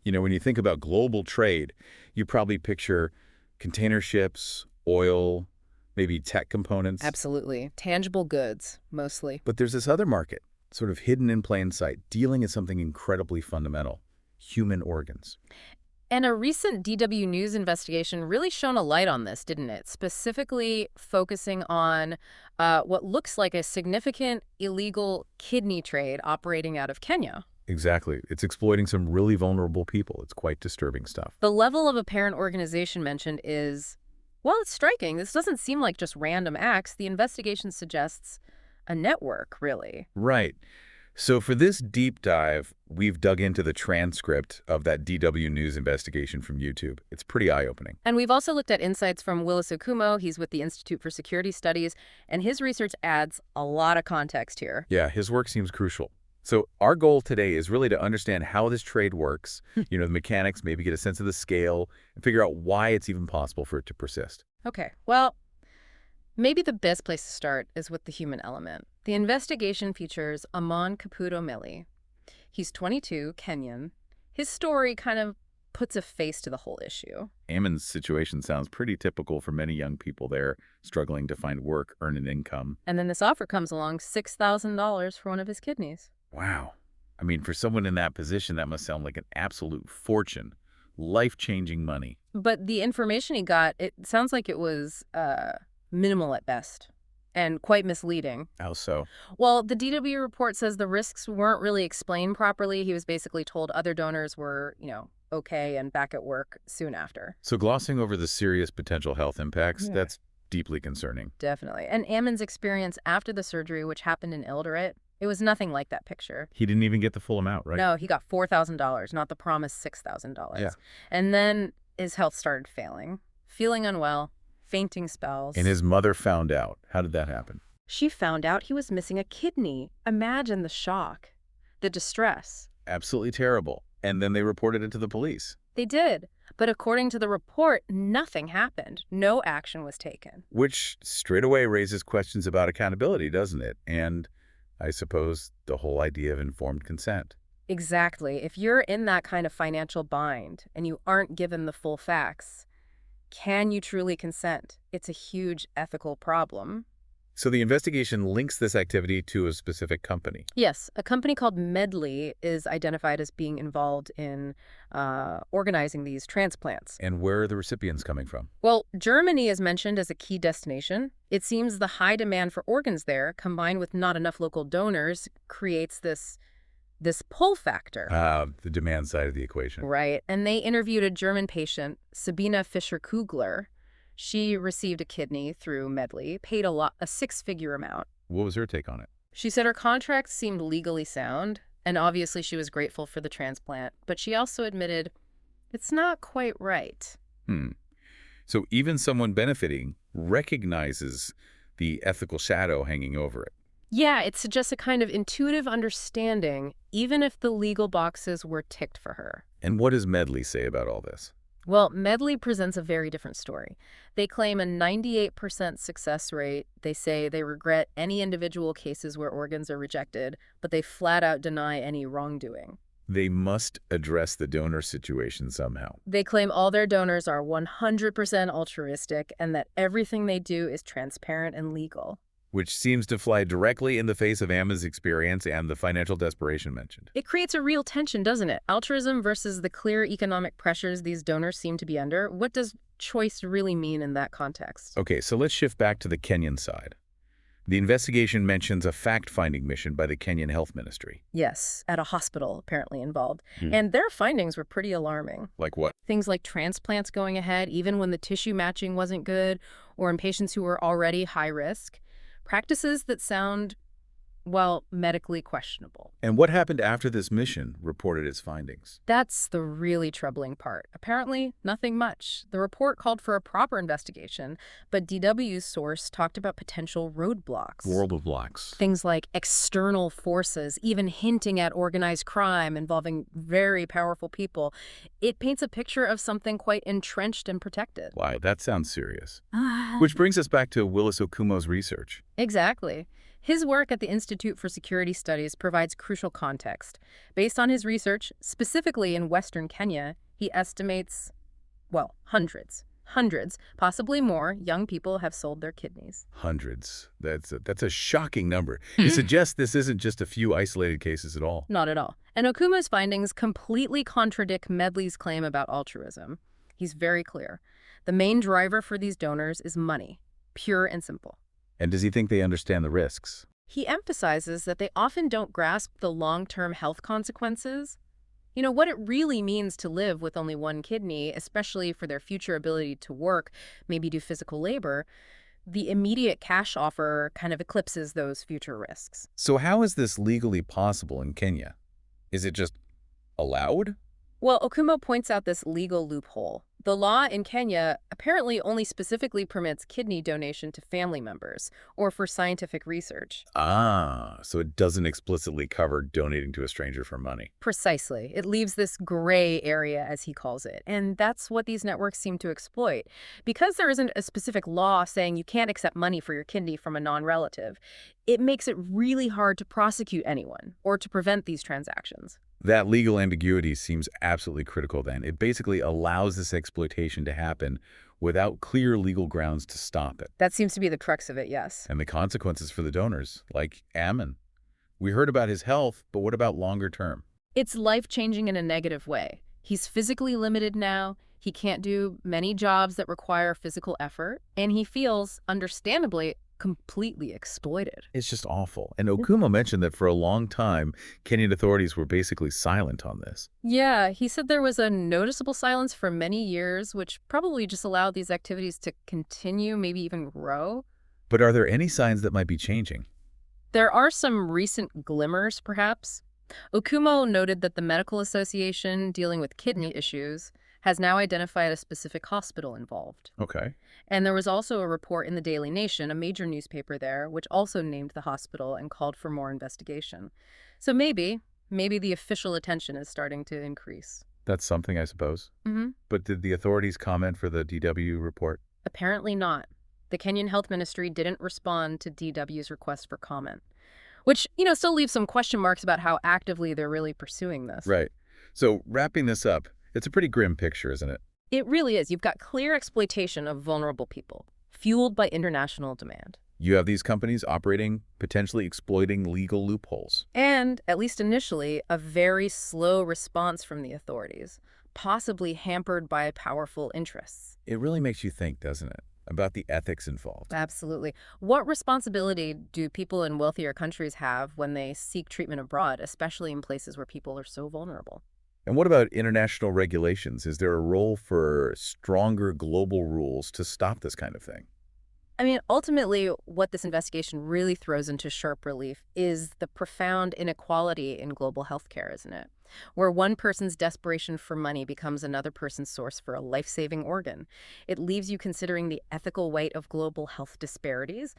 When you think about global trade, you probably picture container ships, oil, maybe tech components. Absolutely. Tangible goods, mostly. But there's this other market, sort of hidden in plain sight, dealing in something incredibly fundamental: human organs. And a recent DW News investigation really shone a light on this, didn't it? Specifically focusing on what looks like a significant illegal kidney trade operating out of Kenya. Exactly. It's exploiting some really vulnerable people. It's quite disturbing stuff. The level of apparent organization mentioned is, well, it's striking. This doesn't seem like just random acts. The investigation suggests a network, really. Right. So for this deep dive, we've dug into the transcript of that DW News investigation from YouTube. It's pretty eye-opening. And we've also looked at insights from Willis Okumo. He's with the Institute for Security Studies, and his research adds a lot of context here. Yeah, his work seems crucial. So our goal today is really to understand how this trade works, the mechanics, maybe get a sense of the scale, and figure out why it's even possible for it to persist. Okay, well, maybe the best place to start is with the human element. The investigation features Amon Caputo Meli. He's 22, Kenyan. His story kind of puts a face to the whole issue. Amon's situation sounds pretty typical for many young people there, struggling to find work, earn an income. And then this offer comes along, $6,000 for one of his kidneys. Wow. I mean, for someone in that position, that must sound like an absolute fortune. Life-changing money. But the information he got, it sounds like it was minimal at best and quite misleading. How so? Well, the DW report says the risks weren't really explained properly. He was basically told other donors were, okay and back at work soon after. So glossing over the serious potential health impacts, that's deeply concerning. Definitely. And Ammon's experience after the surgery, which happened in Eldoret, it was nothing like that picture. He didn't even get the full amount, right? No, he got $4,000, not the promised $6,000. Yeah. And then his health started failing, feeling unwell, fainting spells. And his mother found out. How did that happen? She found out he was missing a kidney. Imagine the shock, the distress. Absolutely terrible. And then they reported it to the police. They did. But according to the report, nothing happened. No action was taken. Which straight away raises questions about accountability, doesn't it? And I suppose the whole idea of informed consent. Exactly. If you're in that kind of financial bind and you aren't given the full facts, can you truly consent? It's a huge ethical problem. So the investigation links this activity to a specific company. Yes, a company called Medley is identified as being involved in organizing these transplants. And where are the recipients coming from? Well, Germany is mentioned as a key destination. It seems the high demand for organs there, combined with not enough local donors, creates this pull factor. The demand side of the equation. Right. And they interviewed a German patient, Sabina Fischer-Kugler. She received a kidney through Medley, paid a six-figure amount. What was her take on it? She said her contract seemed legally sound, and obviously she was grateful for the transplant, but she also admitted it's not quite right. So even someone benefiting recognizes the ethical shadow hanging over it. Yeah, it suggests a kind of intuitive understanding, even if the legal boxes were ticked for her. And what does Medley say about all this? Well, Medley presents a very different story. They claim a 98% success rate. They say they regret any individual cases where organs are rejected, but they flat out deny any wrongdoing. They must address the donor situation somehow. They claim all their donors are 100% altruistic and that everything they do is transparent and legal. Which seems to fly directly in the face of Ammon's experience and the financial desperation mentioned. It creates a real tension, doesn't it? Altruism versus the clear economic pressures these donors seem to be under. What does choice really mean in that context? Okay, so let's shift back to the Kenyan side. The investigation mentions a fact-finding mission by the Kenyan Health Ministry. Yes, at a hospital apparently involved. And their findings were pretty alarming. Like what? Things like transplants going ahead even when the tissue matching wasn't good, or in patients who were already high risk. Practices that sound, well, medically questionable. And what happened after this mission reported its findings? That's the really troubling part. Apparently, nothing much. The report called for a proper investigation, but DW's source talked about potential roadblocks. Roadblocks. Things like external forces, even hinting at organized crime involving very powerful people. It paints a picture of something quite entrenched and protected. Wow, that sounds serious. Which brings us back to Willis Okumo's research. Exactly. His work at the Institute for Security Studies provides crucial context. Based on his research, specifically in Western Kenya, he estimates, well, hundreds, possibly more, young people have sold their kidneys. Hundreds. That's a shocking number. It suggests this isn't just a few isolated cases at all. Not at all. And Okuma's findings completely contradict Medley's claim about altruism. He's very clear. The main driver for these donors is money, pure and simple. And does he think they understand the risks? He emphasizes that they often don't grasp the long-term health consequences. You know, what it really means to live with only one kidney, especially for their future ability to work, maybe do physical labor. The immediate cash offer kind of eclipses those future risks. So how is this legally possible in Kenya? Is it just allowed? Well, Okuma points out this legal loophole. The law in Kenya apparently only specifically permits kidney donation to family members or for scientific research. Ah, so it doesn't explicitly cover donating to a stranger for money. Precisely. It leaves this gray area, as he calls it. And that's what these networks seem to exploit. Because there isn't a specific law saying you can't accept money for your kidney from a non-relative, it makes it really hard to prosecute anyone or to prevent these transactions. That legal ambiguity seems absolutely critical then. It basically allows this exploitation to happen without clear legal grounds to stop it. That seems to be the crux of it, yes. And the consequences for the donors, like Ammon. We heard about his health, but what about longer term? It's life-changing in a negative way. He's physically limited now. He can't do many jobs that require physical effort. And he feels, understandably, completely exploited. It's just awful. And Okuma mentioned that for a long time, Kenyan authorities were basically silent on this. Yeah, he said there was a noticeable silence for many years, which probably just allowed these activities to continue, maybe even grow. But are there any signs that might be changing? There are some recent glimmers, perhaps. Okumo noted that the Medical Association dealing with kidney issues has now identified a specific hospital involved. Okay. And there was also a report in the Daily Nation, a major newspaper there, which also named the hospital and called for more investigation. So maybe the official attention is starting to increase. That's something, I suppose. But did the authorities comment for the DW report? Apparently not. The Kenyan Health Ministry didn't respond to DW's request for comment, which, still leaves some question marks about how actively they're really pursuing this. Right. So wrapping this up, it's a pretty grim picture, isn't it? It really is. You've got clear exploitation of vulnerable people, fueled by international demand. You have these companies operating, potentially exploiting legal loopholes. And, at least initially, a very slow response from the authorities, possibly hampered by powerful interests. It really makes you think, doesn't it, about the ethics involved? Absolutely. What responsibility do people in wealthier countries have when they seek treatment abroad, especially in places where people are so vulnerable? And what about international regulations? Is there a role for stronger global rules to stop this kind of thing? I mean, ultimately, what this investigation really throws into sharp relief is the profound inequality in global healthcare, isn't it? Where one person's desperation for money becomes another person's source for a life-saving organ. It leaves you considering the ethical weight of global health disparities.